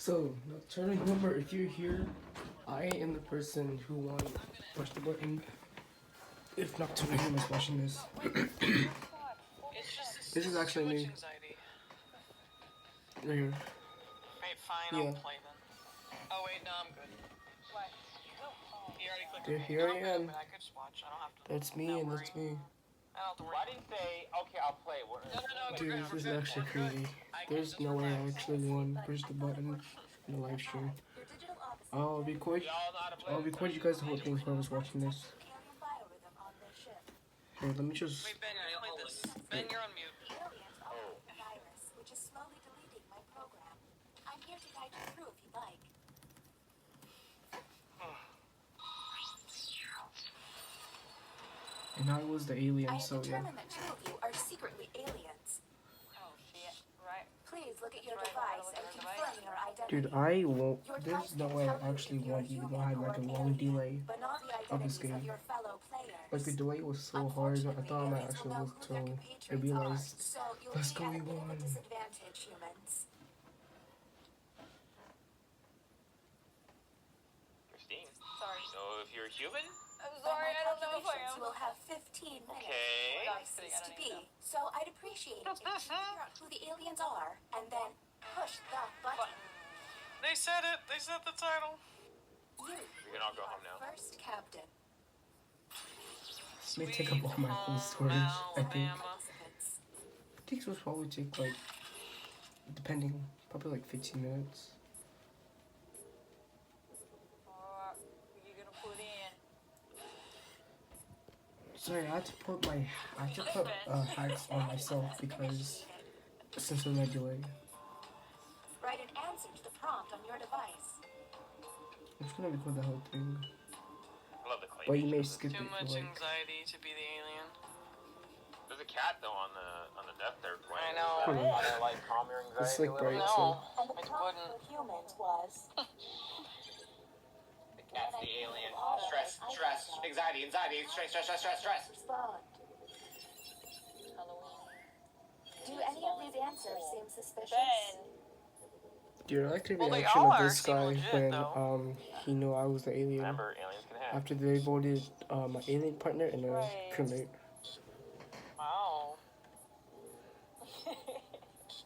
So, Nocturnal Humor, if you're here, I am the person who won. Push the button. If Nocturnal Humor is watching this. This is actually me. Right here. Right, fine, Yeah. I'll play then. Oh wait, no, I'm good. What? You already clicked There, okay. here No, I I'm am. good, I could just watch. I don't have to. That's me and that's me. I don't have to worry. Why didn't say, okay, I'll play? No, Dude, we're this is good, actually we're good. crazy. I can There's just no way I relax. actually won. Push the button in the live stream. I'll record. I'll record you guys the whole thing if I was watching this. Here, let me just. Wait, Ben, you play this. Ben, you're on mute. And I was the alien, so yeah. determined that two of you are secretly aliens. Oh, shit. Right. Please look at your device and confirm your identity. Dude, I won't. There's no way I actually won, even though I had like a long delay But not the of this identities game. of your fellow players. Like the delay was so hard, I thought I might actually lose till I realized. So you'll Let's be go, at a we bit of a won. disadvantage, humans. Christine, Sorry. so if you're human, I'm By sorry, my I don't know if I calculations, am. you will have 15 minutes Okay. for devices to be. So I'd appreciate it if you figure out who the aliens are and then push that button. They said it. They said the title. You we can all go home now. first captain. This may take up all my whole storage, I think. Participants. I think this will probably take like, depending, probably like 15 minutes. What are you gonna put in? Sorry, I had to put hacks on myself because since of my delay. Write an answer to the prompt on your device. I'm just gonna record the whole thing. I love the clay. But you may skip Too it much if you like. anxiety to be the alien. There's a cat though on the death there. I know. Hmm. On it, like calm your anxiety. It's like a little bright, bit. so. And the It prompt wouldn't. for humans was The cat's the alien. Stress, anxiety, stress. respond. Do any of these answers seem suspicious? Dude, I like the Well, they reaction all of are. this Seem guy legit, when though. he knew I was the alien. Remember, aliens can have. After they voted my alien partner and a Right. crewmate. Wow.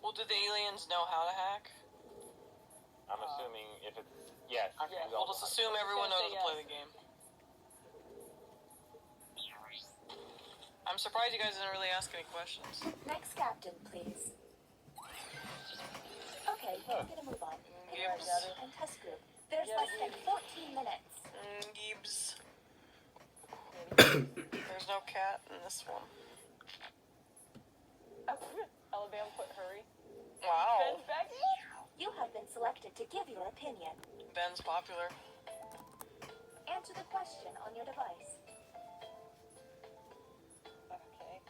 Well, did the aliens know how to hack? I'm assuming if it's yes. Okay, we we'll all just know. assume everyone knows how to play the game. I'm surprised you guys didn't really ask any questions. Next captain, please. Okay, let's get a move on. Gibbs. And test group. There's less than 14 minutes. Gibbs. There's no cat in this one. Alabama put hurry. Wow. Back You have been selected to give your opinion. Ben's popular. Answer the question on your device. Okay.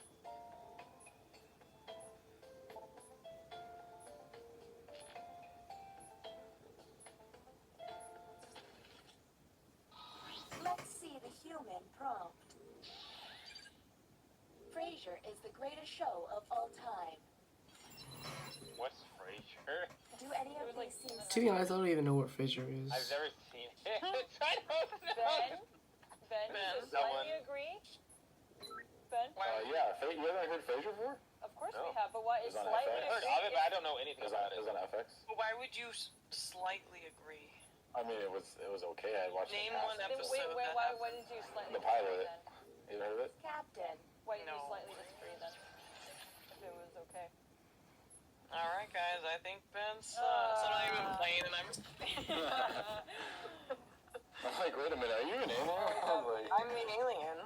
Let's see the human prompt. Frasier is the greatest show of all time. What's Frasier? Do any of It was these seem To be honest, I don't even know what Frasier is. I've never seen it. I don't know. Ben, Ben. you slightly agree? Ben? Yeah, you haven't heard Frasier before? Of course No. we have, but what is It's on slightly FX. I've heard agree? of it, but I don't know anything about it. It was on FX. But why would you slightly agree? I mean, it was okay. I watched Name it. one Then episode why that did you slightly The pilot. disagree then? You heard of it? Captain? Why did you No. slightly disagree then? If it was okay. Alright, guys, I think Ben's so not even playing, and I'm. I'm like, wait a minute, are you an alien? I'm like, I'm the alien.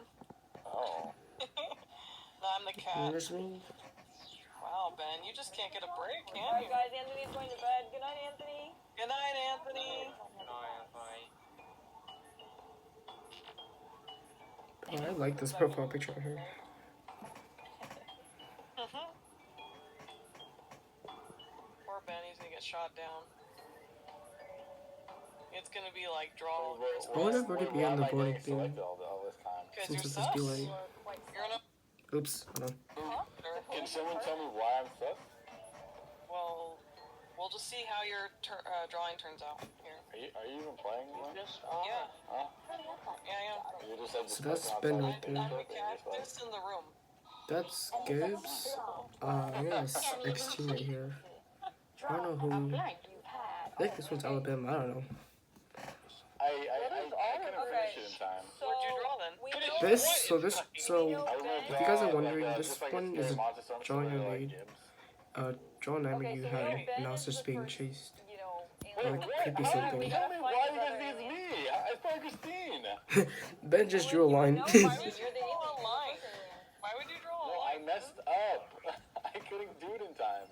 oh. No, I'm the cat. Here's me. Wow, Ben, you just can't get a break, can Alright you? guys, Anthony's going to bed. Good night, Anthony. Good night, Anthony. Oh, I like this profile picture of her. Poor Ben, he's gonna get shot down. It's gonna be like draw. I would have already be on the Why am I board getting thing selected all this time? Because since you're it's sus. this delay. You're in a. Oops, hold on. Can someone tell me why I'm sus? Well, We'll just see how your drawing turns out here. Are you even playing one? Yeah. Huh? Yeah. You just said So that's Ben right there. We cactus in the room. That's Gibbs. I got a X-team right here. I don't know who. I think this one's Alabama. I don't know. I couldn't finish it in time. So What'd you draw then? we know So if you guys are wondering, this one is a drawing I made. Drawing I made you had Analysis being chased. you know, Like creepy Tell something. me why you guys think it's me? I thought Christine. Ben just drew a line. No, You're the evil line. Why would you draw a No, I line? messed up. I couldn't do it in time.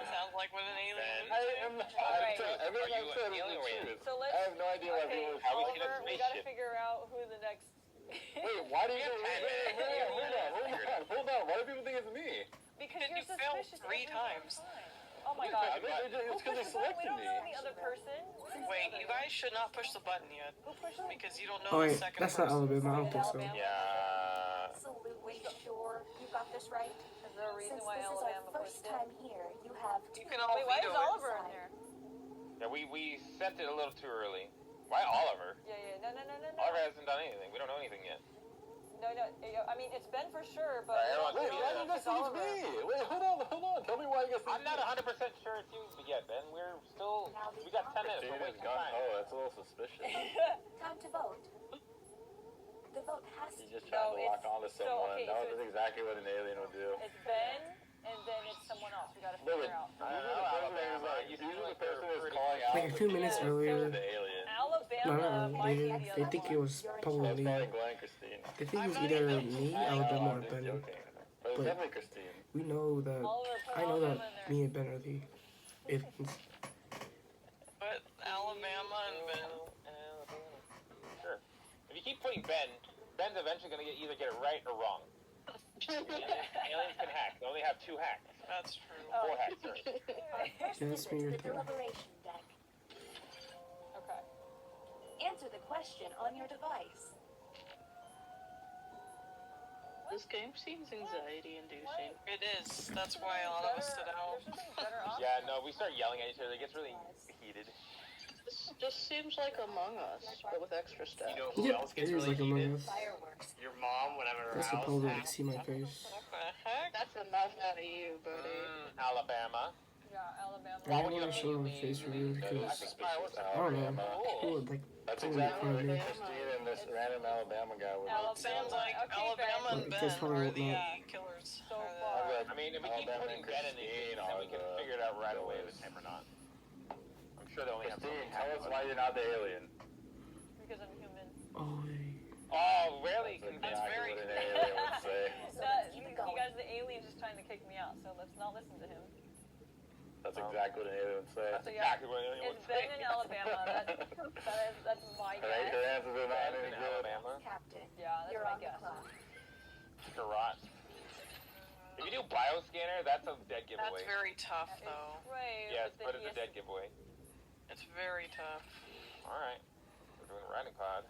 Sounds like what an alien I would am. Alright. Everything I've said is the truth. So let's. I have no idea why Okay, people. Oliver, we gotta figure out who the next. Wait, why do you? Hold on. Why do people think it's me? Because You you're failed suspicious 3 every times. time. Oh my I god. mean, it's because they We selected don't me. know the other person. Wait, you guys should not push the button yet. Who pushed it? Because you don't know Oh the wait, second that's not person. Alabama. I don't think so. Yeah. Absolutely sure you got this right. Is there a reason Since why this is Alabama our first pushed it? time here, you have You can all Wait, why veto is it. Oliver in there? Yeah, we sent it a little too early. Why Oliver? Yeah. No. Oliver hasn't done anything. We don't know anything yet. No. I mean, it's Ben for sure, but. Alright, everyone- Wait, why do you guys think it's me? Wait, hold on. Tell me why you guys think I'm not 100% sure it's you yet, Ben. We got 10 minutes. We're wasting time. Oh, that's a little suspicious. time to vote. The vote has to He's just No, trying to lock onto so, someone. okay, That so was exactly what an alien would do. It's Ben, and then it's someone else. We gotta Look, figure out. usually the person who's calling out Like a few minutes earlier. the alien. Alabama No, might be they the other think it one. was probably That's me. probably Glenn Christine. They think it was either me, Alabama, or I'm just Ben. joking. But it's But- definitely Christine. We know that. Oliver, put I know that Alabama in there. me and Ben are the aliens. But Alabama and Ben. Sure. If you keep putting Ben's eventually going to either get it right or wrong. Aliens can hack. They only have 2 hacks. That's true. 4 hacks, sorry. First Yeah, that's visit me to right the there. deliberation deck. Okay. Answer the question on your device. This game seems anxiety-inducing. It is. That's why a lot of us stood out. There should be better options. Yeah, no, we start yelling at each other. It gets really heated. This just seems like Among Us, but with extra stuff. You know who Yep, else it gets is really like Among heated? Us. Fireworks. Your mom, whenever her That's the house probably like hacks. see my face. What the heck? That's enough out of you, buddy. Alabama. Yeah, Alabama. I don't want to show my face review because I don't know. People would like That's totally exactly front of what me. Christine and this random Alabama guy would Alabama. do. Sounds like Okay, Alabama Ben. and Ben That's probably are the not. killers. So Are the- far. I mean, if we keep Alabama putting and Ben in these Christine things, then we are can the figure it out right away if killers. it's him or not. I'm sure they only have Christine, something tell us why you're not the alien. Because I'm human. Oh, Oh, really? That's exactly very what an alien would say. You guys, the alien's just trying to kick me out, so let's not listen to him. That's exactly what an alien would say. That's So, yeah, exactly what an alien It's would Ben say. in Alabama. That's my Her guess. answers are not Ben any in good. Alabama. Captain, Yeah, that's you're my on the guess. clock. Garrot. If you do bioscanner, that's a dead giveaway. That's very tough, though. Right. Yes, but but it's a dead giveaway. It's very tough. Alright. We're doing riding pod.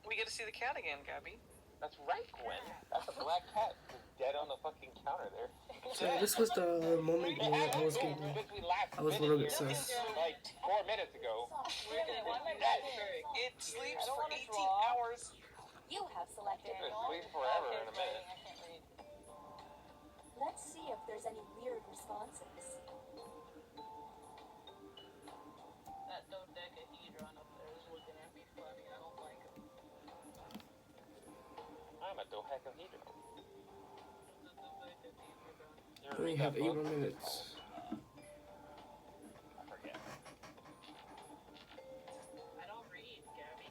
We get to see the cat again, Gabby. That's right, Gwen. That's a black cat. It's dead on the fucking counter there. so this was the moment where I was getting. I was a little bit sus. Like 4 minutes ago. Wait a minute, why am I back here? It sleeps I don't for wanna 18 draw. hours. You have selected. It's gonna sleep forever in a minute. I can't read. Let's see if there's any weird responses. That dodecahedron up there is looking at me funny. I don't like him. I'm a dodecahedron. We only have 8 more minutes. I forget. I don't read, Gabby.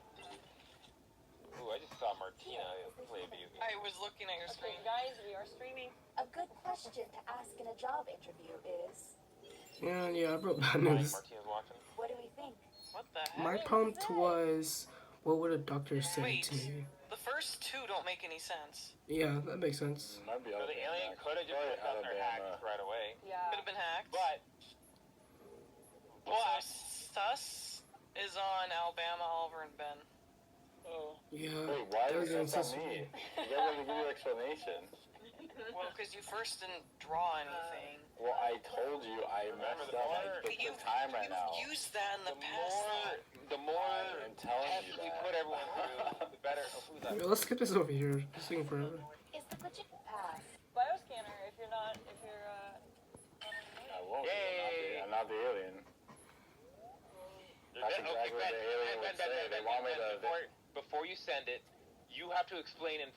Ooh, I just saw Martina play a video game. I was looking at your Okay, screen. guys, we are streaming. A good question to ask in a job interview is, Yeah, I wrote down Like this. Martina's watching. what do we think? What the heck? My prompt was, what would a doctor say Wait. to me? The first 2 don't make any sense. Yeah, that makes sense. Might be So the alien could have just Probably done their Alabama. hacks right away. Yeah. Could have been hacked. But Sus is on Alabama, Oliver, and Ben. Oh. Yeah, Wait, why that is was this on sus. me? You guys have to give you an explanation. Well, because you first didn't draw anything. Well, I told you I messed up the time right now. You've used that in the past. The more I'm telling tests you we that. put everyone through, the better. Oh, who's that? Wait, let's skip this over here. It's taking forever. Is the legit pass? Bioscanner, if you're not, I won't. Yay. I'm not the alien. That's exactly what the alien would say. They want me to. Before you send it, you have to explain in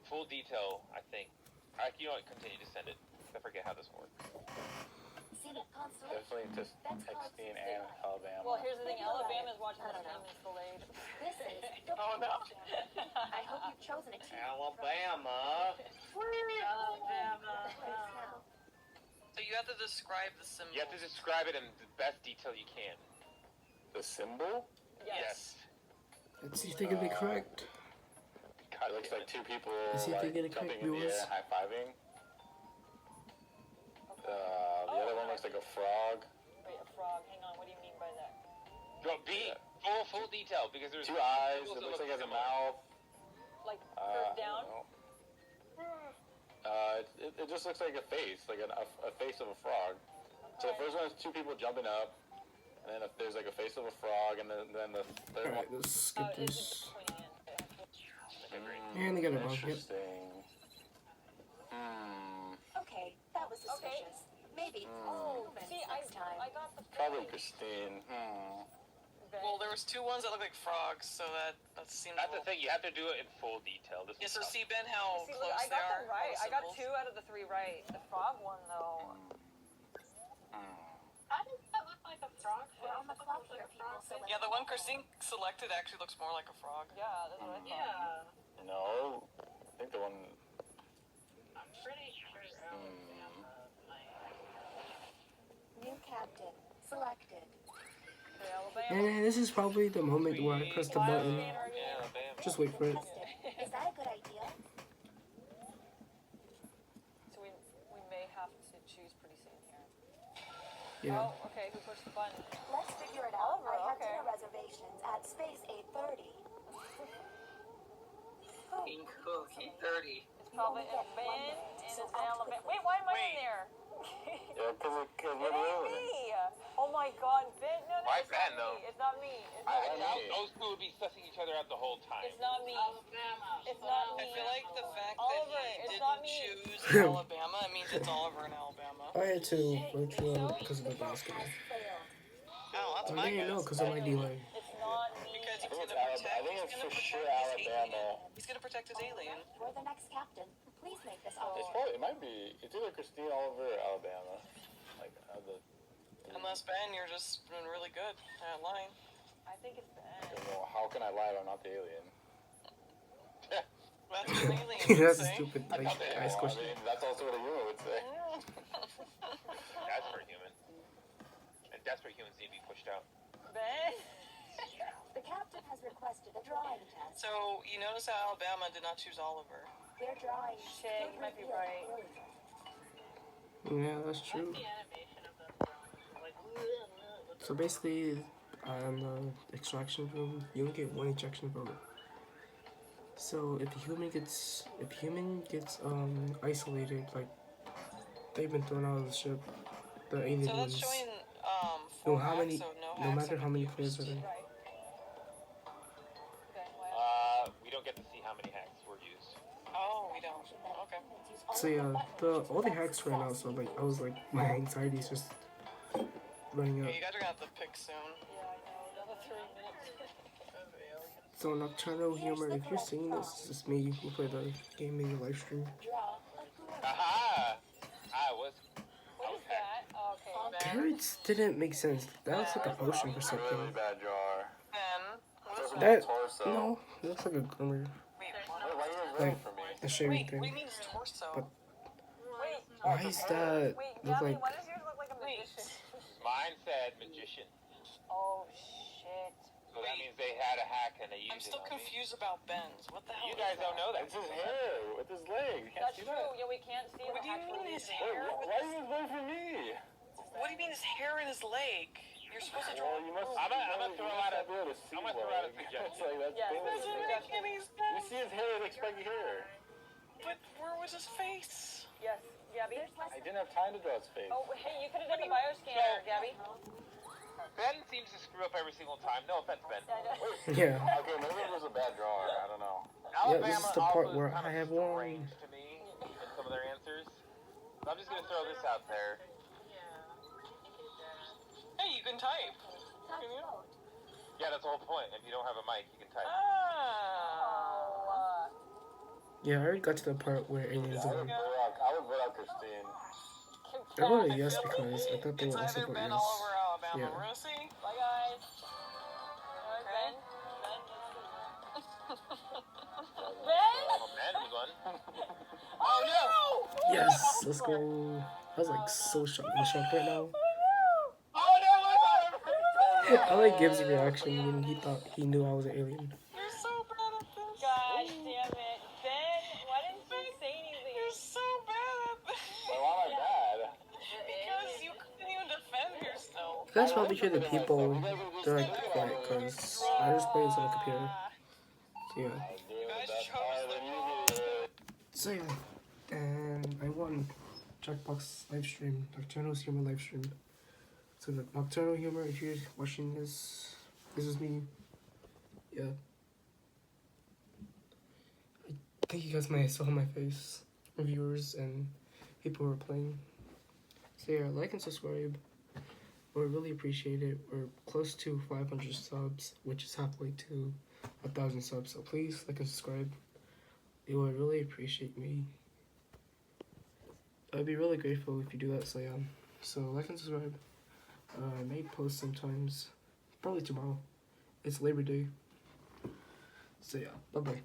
full detail, I think. You know what, continue to send it. I forget how this works. See the constellation? Definitely just texting and Alabama. well, here's the thing. Alabama's watching the game is delayed. This is the Oh no. I hope you've chosen a team. Alabama. So you have to describe the symbol. You have to describe it in the best detail you can. The symbol? Yes. Let's see if they can be correct. It looks like two people Let's see if they like get it jumping correct, in the viewers. air, high-fiving. The other one looks like a frog. Wait, a frog. Hang on. What do you mean by that? Go full detail because there's Two eyes. symbols It that looks look like it has a similar. mouth. Like I curved don't down? know. It just looks like a face, like a face of a frog. So the first one is two people jumping up, and then there's like a face of a frog, and then the third Alright, one. let's skip It's this. pointing in. And they got it wrong, yep. Interesting. Okay, that was suspicious. Maybe humans See, next time. I got the Probably point. Christine. Well, there was two ones that look like frogs, so that seems. That's the thing. You have to do it in full detail. This Yeah. is So tough. see, Ben, how See, close look, I they got are. them right. all the I got symbols. 2 out of the 3 right. The frog one, though. How does that look like a frog? We're on the clock here, people, so let's Yeah, the one Christine selected actually looks more like a frog. Yeah, that's what I thought. Yeah. No, I think the one. I'm pretty sure Alabama might. New captain selected. Okay, Alabama. And this is probably the moment where I press the button. Yeah, bam. Just wait for it. Tested. Is that a good idea? So we may have to choose pretty soon here. Yeah. Oh, okay. Who pushed the button? Let's figure it out. Oliver, I have okay. dinner reservations at space 830. King Cookie 30. It's probably in Ben and it's Alabama. Wait, why am I in there? Yeah, because It ain't me. Oh my God, Ben. No, Why it's Ben, not though? me. It's not me. It's I not me. know. Those two would be sussing each other out the whole time. It's not me. Alabama. It's not I me. feel like the fact Oliver, that he it's not didn't me. choose Alabama, it means it's Oliver in Alabama. I had to virtual because of the basket. Failed. Oh, that's I my didn't know guess. because of my delay. It's not me. Because he's I think gonna it's protect. I think He's it's gonna for protect sure his Alabama. alien. He's gonna protect his alien. You're the next captain. Please make this It's all. probably. It might be. It's either Christine Oliver or Alabama. Like the. Unless Ben, you're just doing really good at lying. I think it's Ben. Well, how can I lie if I'm not the alien? That's what an alien would That's a say. stupid like, Not the ice alien. I question. mean, that's also what a human would say. Desperate human. And desperate humans need to be pushed out. Ben? The captain has requested a drawing test. So you notice how Alabama did not choose Oliver. Their drawing Shit, you might be right. Yeah, that's true. The animation of them throwing, like, So basically, on the extraction room, you only get 1 ejection vote. So if the human gets isolated, like they've been thrown out of the ship, the alien So that's ones. showing No, 4 how many? hacks, so no No hacks matter have how been many used. players are there. Right. Ben, why? We don't get to see how many hacks were used. Oh, we don't. Okay. So yeah, all the hacks ran out. So like I was like my anxiety is just running Yeah, up. you guys are gonna have to pick soon. Yeah, I know. Another 3 minutes. So Nocturnal Humor, if you're seeing this, it's just me who play the game in your live stream. Draw a good Aha! I was. What is that? Oh, okay, Ben. Carrots didn't make sense. That looks like a potion for Really something. bad jar. Ben, what is Looks like That- a torso. No, it looks like a glimmer. Wait, what? Why are you ruining Like for me? a shaving Wait, what do you thing. mean it's torso? But- Wait, Why is that wait, look Gabby, like? why does yours look like a Wait. magician? Mine said magician. Oh, shit. So that means they had a hack and they used I'm it still on me. confused about Ben's. What the hell? You is guys that? don't know that. It's his hair with his leg. You can't That's see true. that. Yeah, we can't see What the do you actual mean his reason. hair? Why are you voting for me? What do you mean his hair and his leg? You're supposed to draw. Well, you must. I'm gonna throw out a- be able to see I'm gonna throw out a leg. suggestion. It's like that's Yes, bullshit. that's a suggestion. You see his hair, like spiky hair. But where was his face? Yes, Gabby. I didn't have time to draw his face. Oh, hey, you could have done the bioscanner, Gabby. Ben seems to screw up every single time. No offense, Ben. Yeah. Okay, maybe it was a bad drawer. I don't know. Yeah, this is the part also where is kind I of have one. strange to me in some of their answers. So I'm just gonna throw this out there. Hey, you can type. That's Can you? load. Yeah, that's the whole point. If you don't have a mic, you can type. Oh. Yeah, I already got to the part where aliens I are. would vote out Christine. I voted yes because I thought they It's would also either vote Ben yes. all over Alabama. Yeah. We're gonna see. Bye, guys. Alright, Ben. Ben? Oh, Ben was one. Oh no! Yes, let's go. I was like so shocked right now. Oh no! I like Gibbs' reaction when he thought he knew I was an alien. You're so bad at this. Gosh damn it. Ben, why didn't you say anything? You're so bad at this. Why am I bad? Because you couldn't even defend yourself. You guys probably hear the people, they're like quiet because I just play this on the computer. So yeah. You guys chose the wrong. So yeah, and I won Jackbox livestream, Nocturnal's Humor livestream. So the Nocturnal Humor, if you're watching this, this is me. Yeah. I think you guys might still have my face, viewers and people who are playing. So yeah, like and subscribe. We really appreciate it. We're close to 500 subs, which is halfway to 1,000 subs. So please like and subscribe. It would really appreciate me. I'd be really grateful if you do that. So yeah, so like and subscribe. I may post sometimes, probably tomorrow. It's Labor Day. So yeah, bye bye.